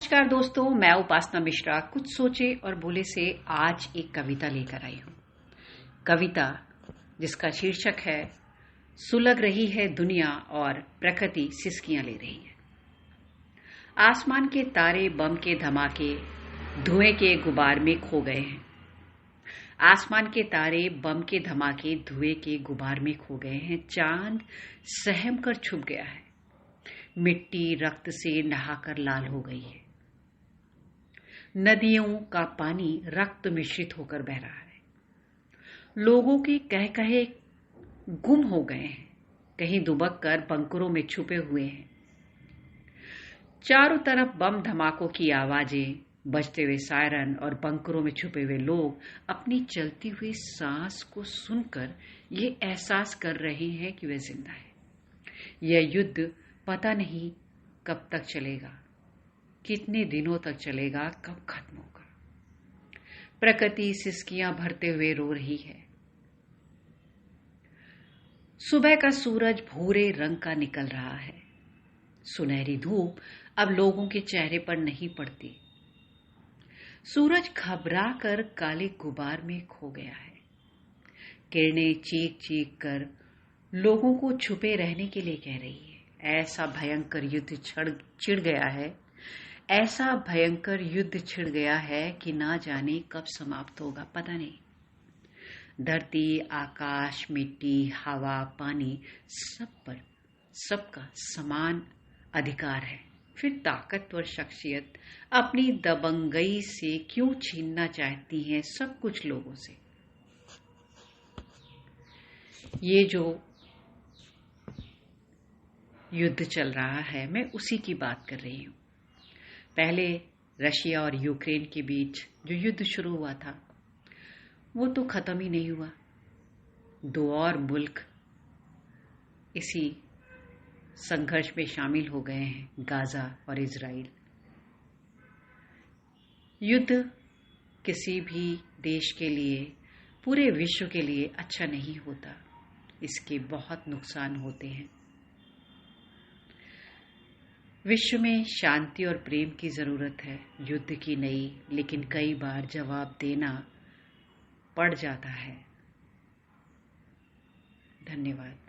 नमस्कार दोस्तों, मैं उपासना मिश्रा कुछ सोचे और बोले से आज एक कविता लेकर आई हूँ। कविता जिसका शीर्षक है सुलग रही है दुनिया और प्रकृति सिसकियां ले रही है। आसमान के तारे बम के धमाके धुएं के गुबार में खो गए हैं। आसमान के तारे बम के धमाके धुएं के गुबार में खो गए हैं। चांद सहम कर छुप गया है। मिट्टी रक्त से नहाकर लाल हो गई है। नदियों का पानी रक्त मिश्रित होकर बह रहा है। लोगों के कह कहे गुम हो गए हैं, कहीं दुबक कर बंकरों में छुपे हुए हैं। चारों तरफ बम धमाकों की आवाजें, बजते हुए सायरन और बंकरों में छुपे हुए लोग अपनी चलती हुई सांस को सुनकर ये एहसास कर रहे हैं कि वे जिंदा है। यह युद्ध पता नहीं कब तक चलेगा, कितने दिनों तक चलेगा, कब खत्म होगा। प्रकृति सिसकियां भरते हुए रो रही है। सुबह का सूरज भूरे रंग का निकल रहा है। सुनहरी धूप अब लोगों के चेहरे पर नहीं पड़ती। सूरज घबरा कर काले गुबार में खो गया है। किरणें चीख चीख कर लोगों को छुपे रहने के लिए कह रही है। ऐसा भयंकर युद्ध छिड़ गया है, ऐसा भयंकर युद्ध छिड़ गया है कि ना जाने कब समाप्त होगा, पता नहीं। धरती, आकाश, मिट्टी, हवा, पानी, सब पर सबका समान अधिकार है। फिर ताकतवर शख्सियत अपनी दबंगई से क्यों छीनना चाहती हैं सब कुछ लोगों से। ये जो युद्ध चल रहा है, मैं उसी की बात कर रही हूँ। पहले रशिया और यूक्रेन के बीच जो युद्ध शुरू हुआ था वो तो खत्म ही नहीं हुआ। दो और मुल्क इसी संघर्ष में शामिल हो गए हैं, गाजा और इजराइल। युद्ध किसी भी देश के लिए, पूरे विश्व के लिए अच्छा नहीं होता। इसके बहुत नुकसान होते हैं। विश्व में शांति और प्रेम की जरूरत है, युद्ध की नहीं। लेकिन कई बार जवाब देना पड़ जाता है। धन्यवाद।